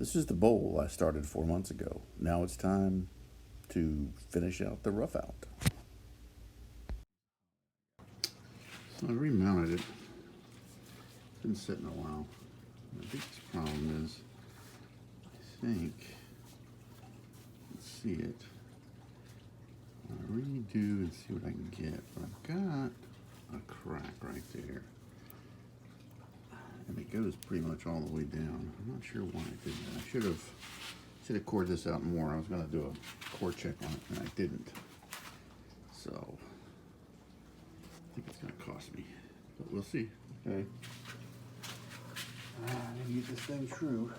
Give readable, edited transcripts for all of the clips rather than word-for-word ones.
This is the bowl I started 4 months ago. Now it's time to finish out the rough out. So I remounted it. It's been sitting a while. The biggest problem is, I think, let's see it. I'll redo and see what I can get. But I've got a crack right there. And it goes pretty much all the way down. I'm not sure why I did that. I should have cored this out more. I was going to do a core check on it, and I didn't. So, I think it's going to cost me. But we'll see. Okay. I need to get this thing true.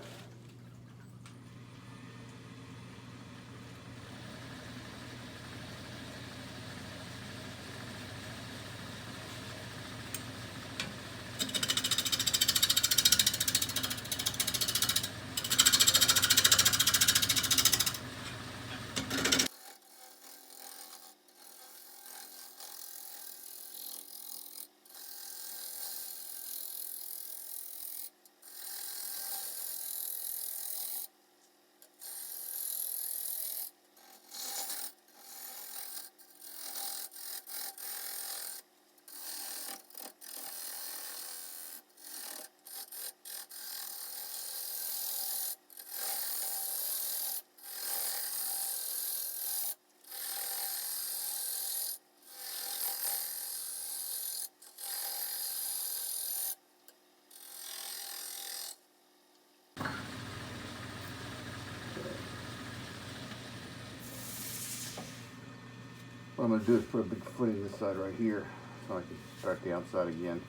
What I'm going to do is put a big footing this side right here so I can start the outside again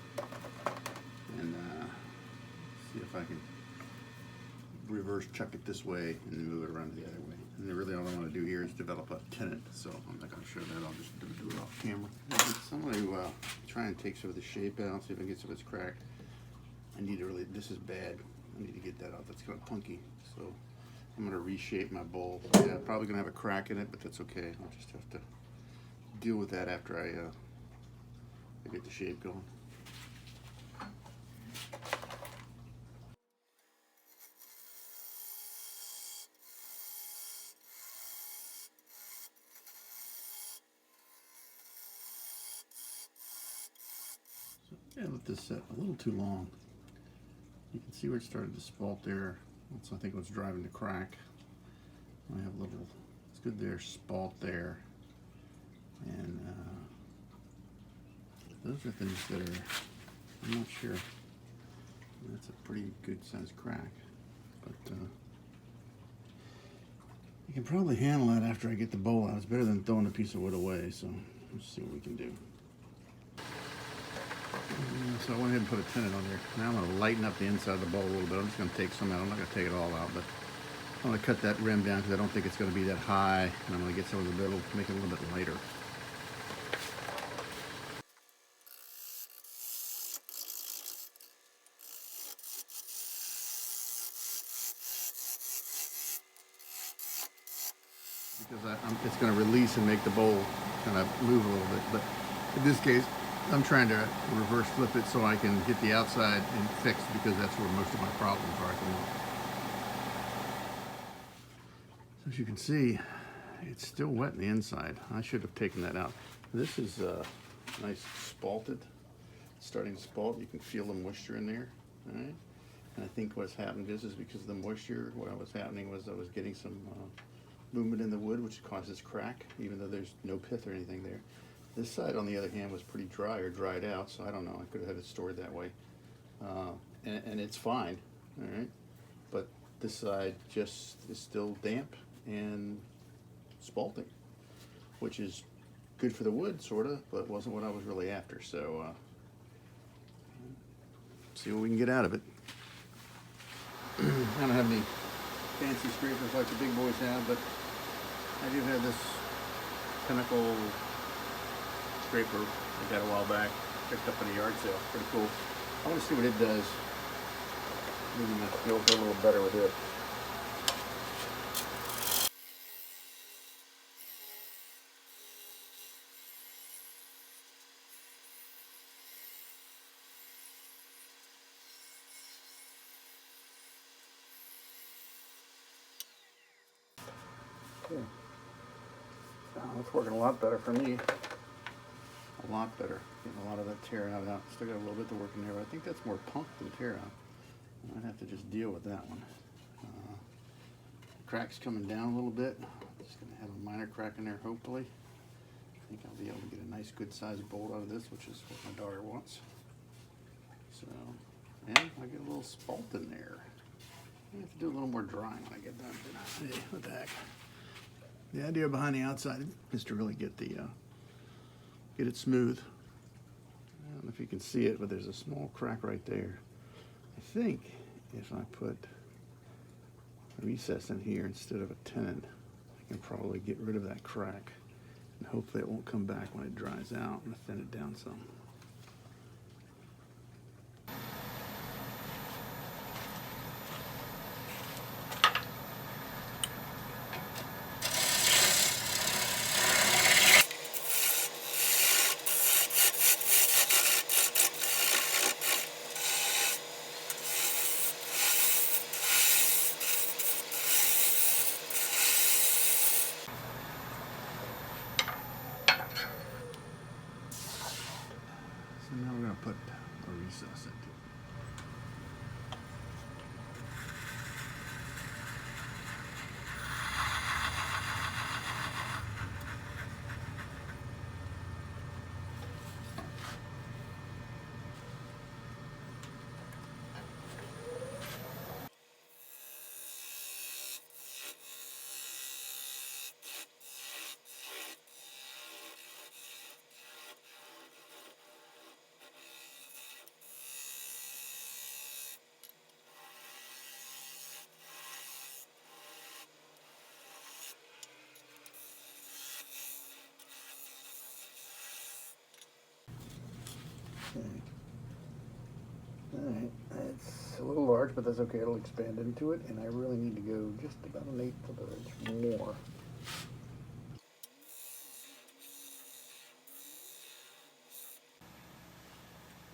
and see if I can reverse chuck it this way and then move it around the other way. And really all I want to do here is develop a tenon, so I'm not going to show that. I'll just do it off camera. I'm going to try and take some of the shape out, see if I can get some of this cracked. I need to really, this is bad. I need to get that out. That's kind of punky. So I'm going to reshape my bowl. Yeah, probably going to have a crack in it, but that's okay. I'll just have to deal with that after I get the shape going. So yeah, let this set a little too long. You can see where it started to spalt there. That's I think what's driving the crack. I have a little, it's good there, spalt there. And those are things that are, I'm not sure. That's a pretty good sized crack. But you can probably handle that after I get the bowl out. It's better than throwing a piece of wood away, so let's see what we can do. So I went ahead and put a tenon on there. Now I'm going to lighten up the inside of the bowl a little bit. I'm just going to take some out. I'm not going to take it all out, but I'm going to cut that rim down because I don't think it's going to be that high. And I'm going to get some of the middle, make it a little bit lighter. Because it's going to release and make the bowl kind of move a little bit. But in this case, I'm trying to reverse flip it so I can get the outside and fixed because that's where most of my problems are at the moment. So as you can see, it's still wet in the inside. I should have taken that out. This is nice spalted, starting to spalt. You can feel the moisture in there, all right? And I think what's happened is because of the moisture, what was happening was I was getting some movement in the wood, which causes crack, even though there's no pith or anything there. This side, on the other hand, was pretty dry or dried out, so I don't know. I could have had it stored that way. And it's fine, all right? But this side just is still damp and spalting, which is good for the wood, sort of, but wasn't what I was really after. So, see what we can get out of it. I don't have any fancy scrapers like the big boys have, but I do have this Pinnacle scraper I got a while back, picked up in a yard sale. Pretty cool. I want to see what it does. Maybe you'll go a little better with it. Okay. That's working a lot better for me. A lot better. Getting a lot of that tear out. Still got a little bit to work in there, but I think that's more punk than tear out. I might have to just deal with that one. Crack's coming down a little bit. Just gonna have a minor crack in there, hopefully. I think I'll be able to get a nice good sized bolt out of this, which is what my daughter wants. So, and I get a little spalt in there. I have to do a little more drying when I get done. Hey, what the heck? The idea behind the outside is to really get it smooth. I don't know if you can see it, but there's a small crack right there. I think if I put a recess in here instead of a tenon, I can probably get rid of that crack, and hopefully it won't come back when it dries out and thin it down some. So now we're going to put a recess into it. Okay. Alright, it's a little large, but that's okay, it'll expand into it, and I really need to go just about an eighth of an inch more.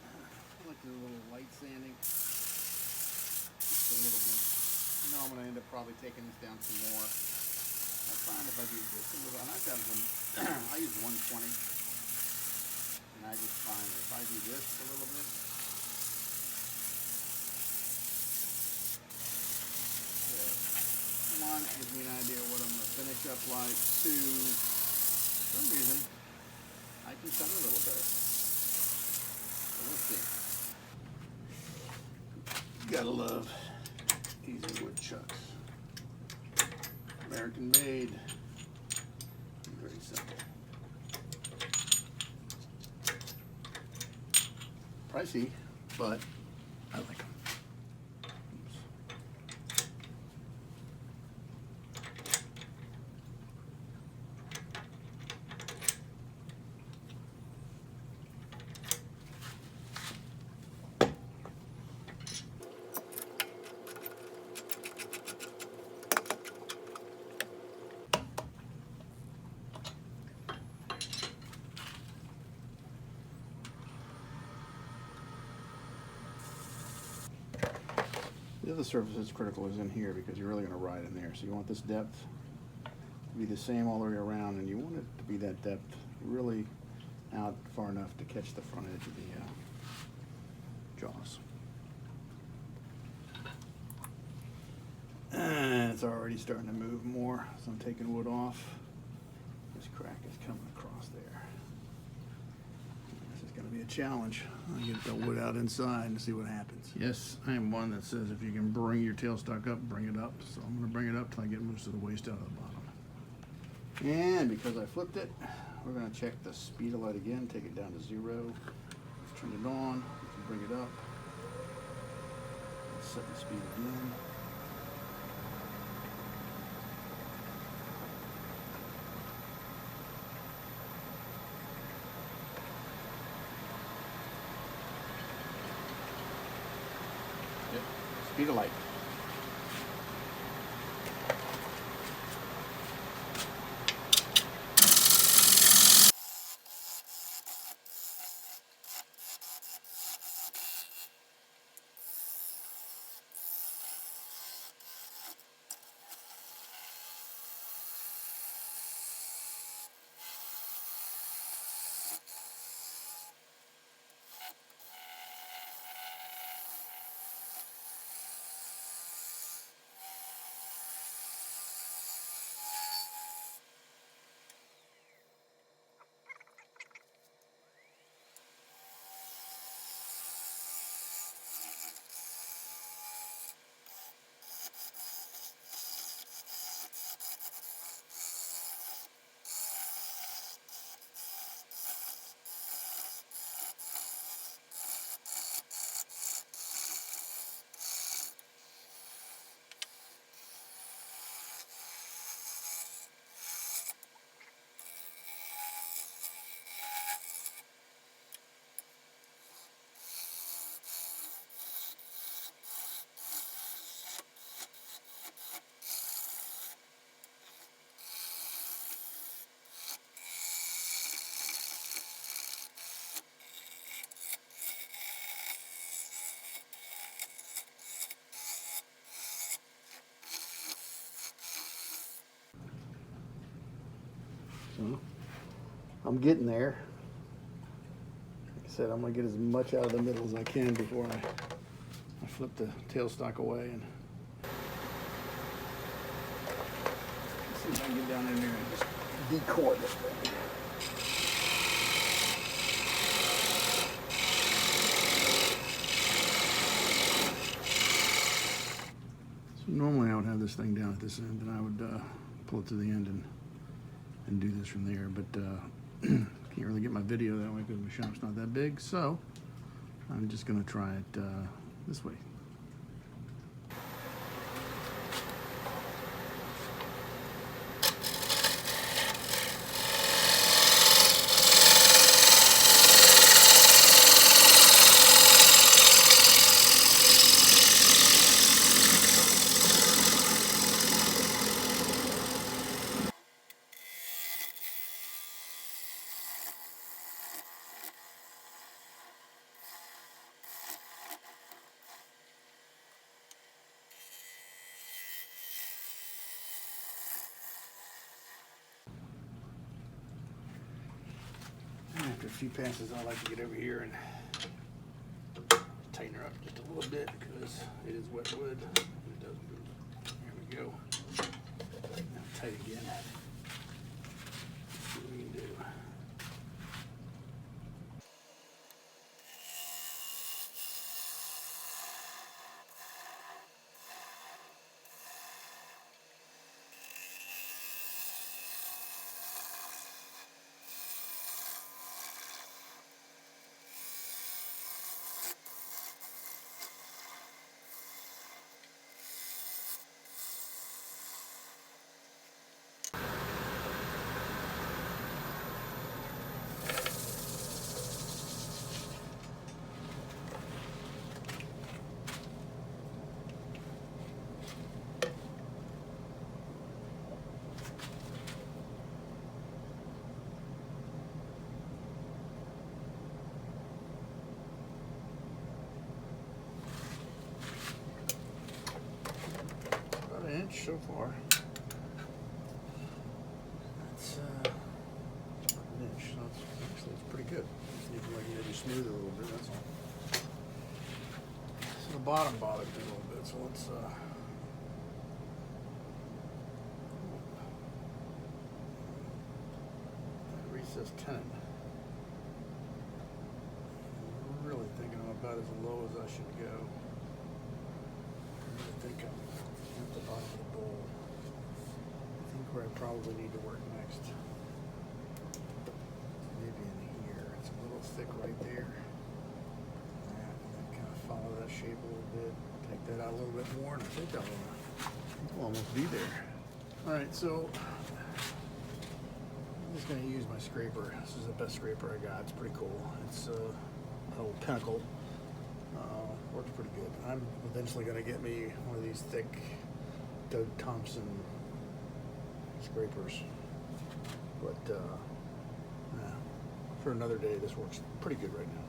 I like to do a little light sanding, just a little bit. I know I'm going to end up probably taking this down some more. I find if I do just a little, and I've got one, I use 120, and I just find that if I do this a little bit, one, gives me an idea of what I'm going to finish up like. Two, for some reason, I can cut it a little better. So we'll see. Gotta love these woodchucks. American made. Very simple. Pricey, but I like them. The other surface that's critical is in here because you're really going to ride in there. So you want this depth to be the same all the way around, and you want it to be that depth really out far enough to catch the front edge of the jaws. And it's already starting to move more, so I'm taking wood off. This crack is coming across there. This is going to be a challenge. I'll get the wood out inside and see what happens. Yes, I am one that says if you can bring your tailstock up, bring it up. So I'm going to bring it up till I get most of the waste out of the bottom. And because I flipped it, we're going to check the speed of light again, take it down to 0. Let's turn it on, we can bring it up. Let's set the speed again. Yep, speed of light. So I'm getting there. Like I said, I'm gonna get as much out of the middle as I can before I flip the tailstock away and see if I can get down in there and just decore this thing. Normally I would have this thing down at this end and I would pull it to the end and do this from there, but can't really get my video that way because my shop's not that big, so I'm just going to try it this way. After a few passes, I like to get over here and tighten her up just a little bit because it is wet wood. It does move. There we go. Now tight again. See what we can do. Inch so far. That's an inch. So it's pretty good. Just need to like maybe smooth it a little bit. That's all. So the bottom bothered me a little bit. So let's recess 10. I'm really thinking I'm about as low as I should go. I think I'm at the bottom of the bowl. I think where I probably need to work next. Maybe in here. It's a little thick right there. And then kind of follow that shape a little bit. Take that out a little bit more, and I think we'll almost be there. Alright, so I'm just going to use my scraper. This is the best scraper I got. It's pretty cool. It's a little Pinnacle. Works pretty good. I'm eventually going to get me one of these thick Doug Thompson scrapers, but for another day, this works pretty good right now.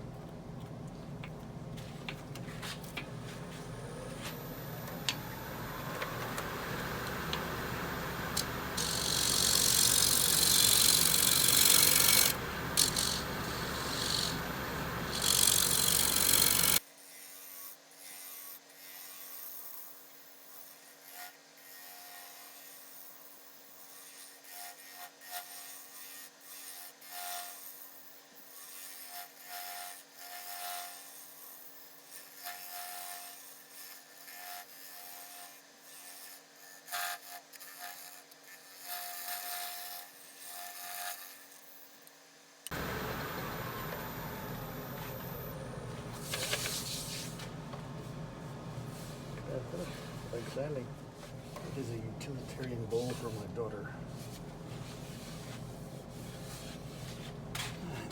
Exciting. It is a utilitarian bowl for my daughter.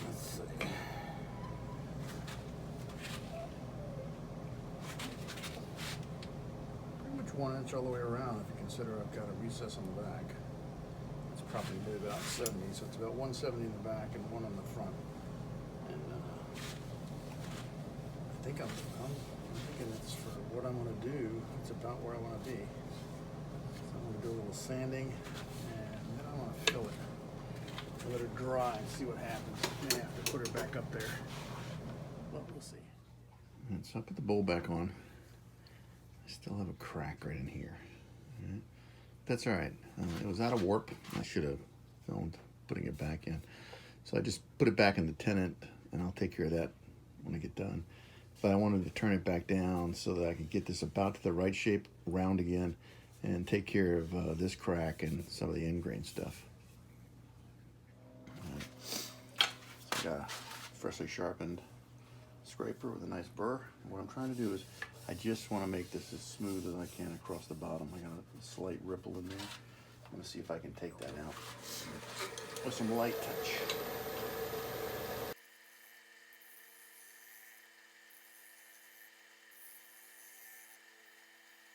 Let's see. Pretty much 1 inch all the way around if you consider I've got a recess on the back. It's probably about 70, so it's about 170 in the back and 1 on the front. And I think I'm thinking it's for what I'm going to do. It's about where I want to be. So I'm going to do a little sanding, and then I want to fill it. Let her dry and see what happens. May have to put her back up there, but we'll see. Right, so I put the bowl back on. I still have a crack right in here. Right. That's all right. It was out of warp. I should have filmed putting it back in. So I just put it back in the tenant, and I'll take care of that when I get done. But I wanted to turn it back down so that I could get this about to the right shape, round again, and take care of this crack and some of the end grain stuff. Right. So I got a freshly sharpened scraper with a nice burr. And what I'm trying to do is I just want to make this as smooth as I can across the bottom. I got a slight ripple in there. I'm going to see if I can take that out with some light touch.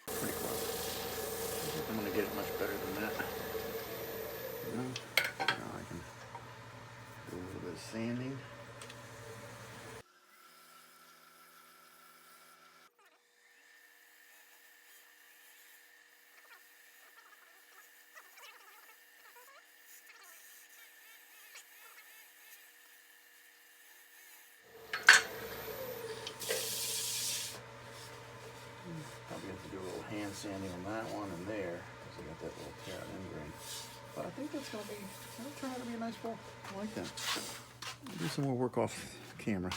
Pretty close. I think I'm going to get it much better than that. Now I can do a little bit of sanding. Probably have to do a little hand sanding on that one and there, because I got that little tear out end grain. But I think that's going to turn out to be a nice bowl. I like that. I'll do some more work off camera.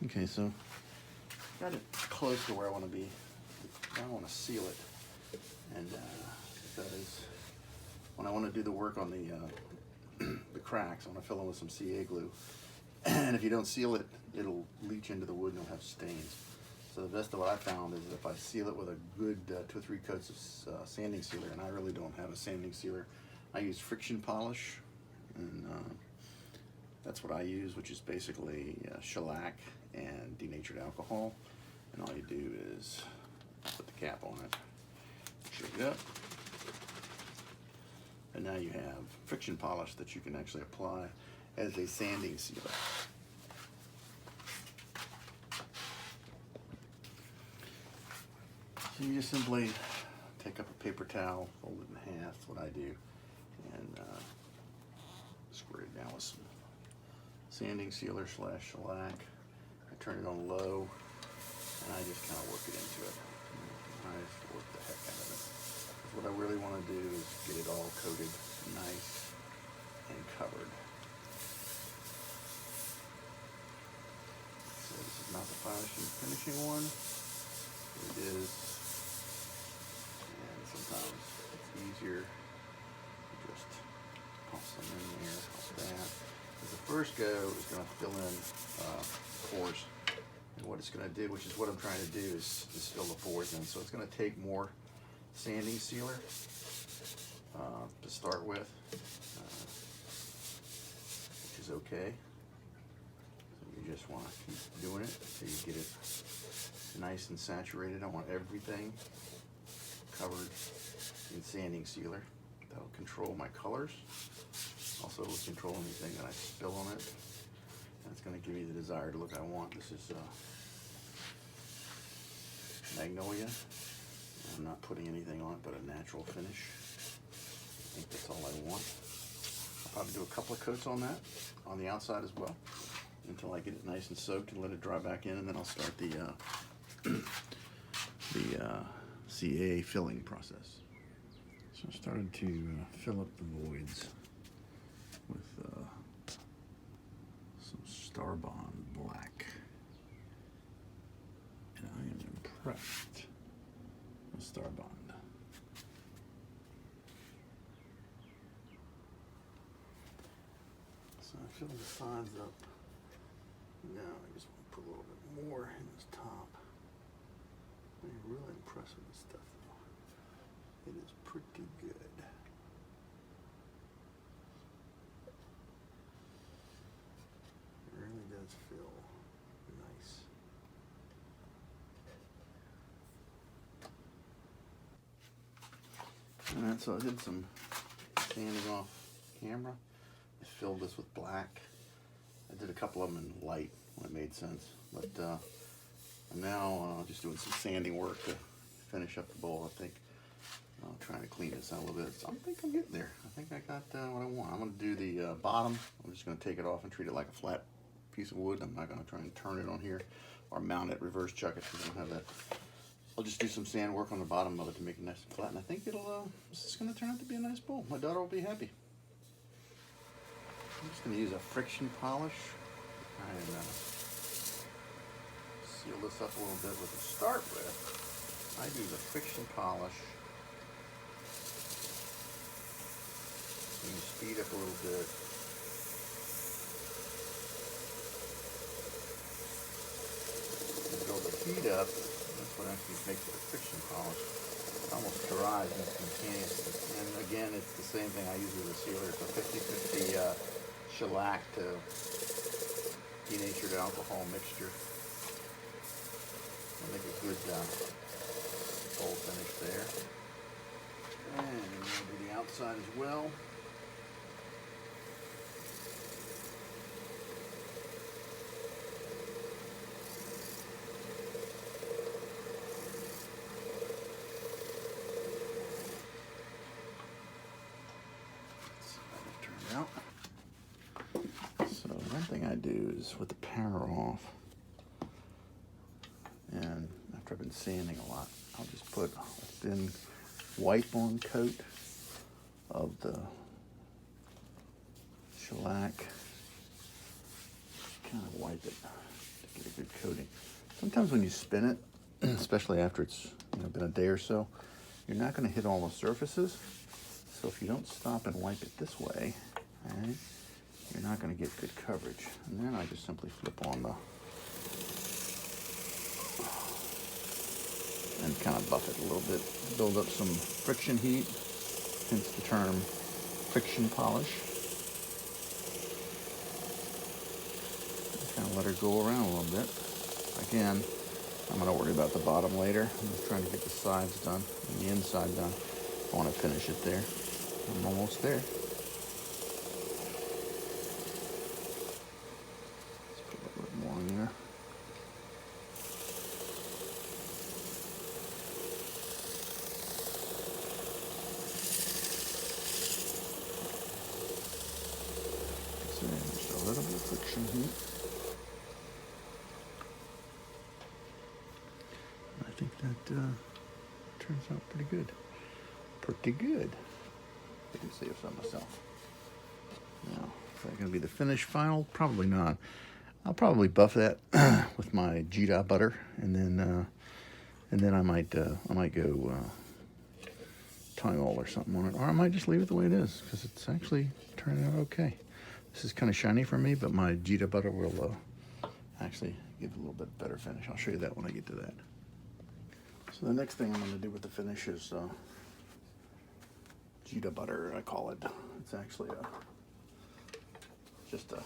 Okay, so got it close to where I want to be. Now I want to seal it, and that is when I want to do the work on the cracks. I want to fill in with some CA glue, and if you don't seal it, it'll leach into the wood and you'll have stains. So the best of what I found is if I seal it with a good 2 or 3 coats of sanding sealer, and I really don't have a sanding sealer, I use friction polish, and that's what I use, which is basically shellac and denatured alcohol. And all you do is put the cap on it, shake it up, and now you have friction polish that you can actually apply as a sanding sealer. So you just simply take up a paper towel, fold it in half, that's what I do, and squirt it down with some sanding sealer / shellac. I turn it on low, and I just kind of work it into it. I just work the heck out of it. What I really want to do is get it all coated nice and covered. So this is not the finishing one. It is. And sometimes it's easier to just pump some in there, like that. Because the first go is going to fill in pores. And what it's going to do, which is what I'm trying to do, is fill the pores in. So it's going to take more sanding sealer to start with, which is okay. So you just want to keep doing it until you get it nice and saturated. I want everything covered in sanding sealer. That'll control my colors. Also will control anything that I spill on it. That's going to give me the desired look I want. This is Magnolia. I'm not putting anything on it but a natural finish. I think that's all I want. I'll probably do a couple of coats on that, on the outside as well, until I get it nice and soaked and let it dry back in, and then I'll start the CA filling process. So I started to fill up the voids with some Starbond black, and I am impressed with Starbond. So I fill the sides up. Now I just want to put a little bit more in this top. I'm really impressed with this stuff though. It is pretty good. It really does feel nice. Alright, so I did some sanding off camera. I filled this with black. I did a couple of them in light when it made sense, but I'm now just doing some sanding work to finish up the bowl. I think I'll try to clean this out a little bit. So I think I'm getting there. I think I got what I want. I'm going to do the bottom. I'm just going to take it off and treat it like a flat piece of wood. I'm not going to try and turn it on here or mount it, reverse chuck it, because I don't have that. I'll just do some sand work on the bottom of it to make it nice and flat, and I think it'll, this is going to turn out to be a nice bowl. My daughter will be happy. I'm just going to use a friction polish and seal this up a little bit. To start with, I use a friction polish. You can speed up a little bit. Build the heat up. That's what actually makes it a friction polish. It almost dries instantaneously. And again, it's the same thing I use as a sealer. It's a 50-50 shellac to denatured alcohol mixture. I'll make a good bowl finish there. And we'll do the outside as well. So one thing I do is with the power off, and after I've been sanding a lot, I'll just put a thin wipe-on coat of the shellac. Kind of wipe it to get a good coating. Sometimes when you spin it, especially after it's been a day or so, you're not going to hit all the surfaces. So if you don't stop and wipe it this way, right, you're not going to get good coverage. And then I just simply flip on and kind of buff it a little bit, build up some friction heat, hence the term friction polish. Kind of let her go around a little bit. Again, I'm going to worry about the bottom later. I'm just trying to get the sides done and the inside done. I want to finish it there. I'm almost there. Let's put a little bit more in there. So just a little bit of friction heat. I think that turns out pretty good. Pretty good. I can say so myself. Now, is that going to be the finished final? Probably not. I'll probably buff that with my Jita butter, and then I might go tile or something on it, or I might just leave it the way it is because it's actually turning out okay. This is kind of shiny for me, but my Jita butter will actually give it a little bit better finish. I'll show you that when I get to that. So the next thing I'm going to do with the finish is Jita butter, I call it. It's actually just a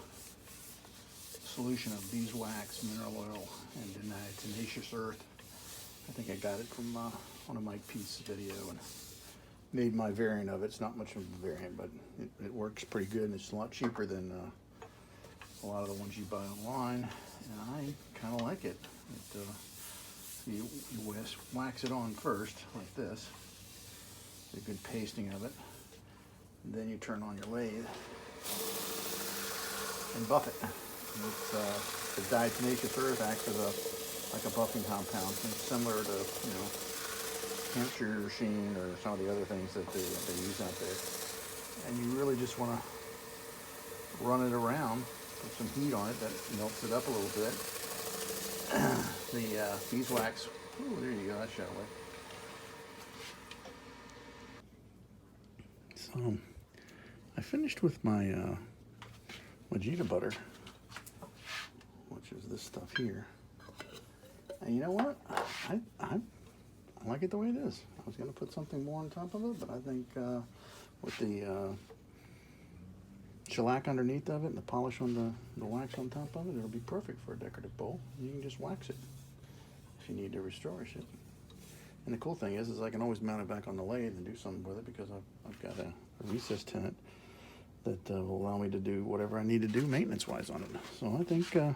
solution of beeswax, mineral oil, and tenacious earth. I think I got it from one of Mike Peace's video and made my variant of it. It's not much of a variant, but it works pretty good, and it's a lot cheaper than a lot of the ones you buy online, and I kind of like it. You wax it on first, like this. A good pasting of it. And then you turn on your lathe and buff it. It's the diatomaceous earth acts as like a buffing compound. It's similar to hamster sheen or some of the other things that they use out there. And you really just want to run it around, put some heat on it that melts it up a little bit. The beeswax. Oh, there you go. That shot away. So I finished with my Jita butter, which is this stuff here. And you know what? I like it the way it is. I was going to put something more on top of it, but I think with the shellac underneath of it and the polish on the wax on top of it, it'll be perfect for a decorative bowl. You can just wax it if you need to restore it. And the cool thing is I can always mount it back on the lathe and do something with it because I've got a recess tenet that will allow me to do whatever I need to do maintenance-wise on it. So I think that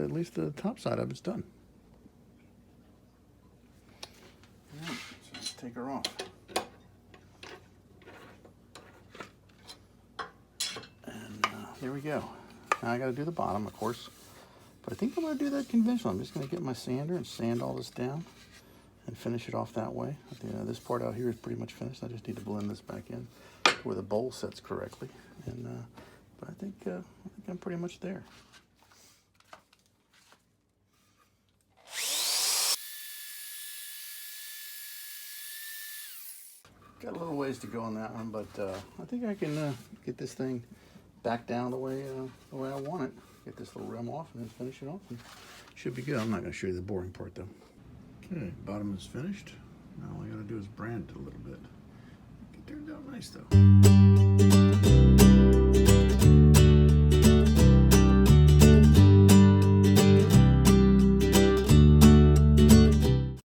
at least the top side of it's done. All right, so let's take her off. there we go. Now I got to do the bottom, of course. But I think I'm going to do that conventional. I'm just going to get my sander and sand all this down and finish it off that way. This part out here is pretty much finished. I just need to blend this back in where the bowl sets correctly. And but I think I'm pretty much there. Got a little ways to go on that one, but I think I can get this thing back down the way I want it. Get this little rim off and then finish it off. And should be good. I'm not going to show you the boring part though. Okay, bottom is finished. Now all I got to do is brand it a little bit. It turned out nice though.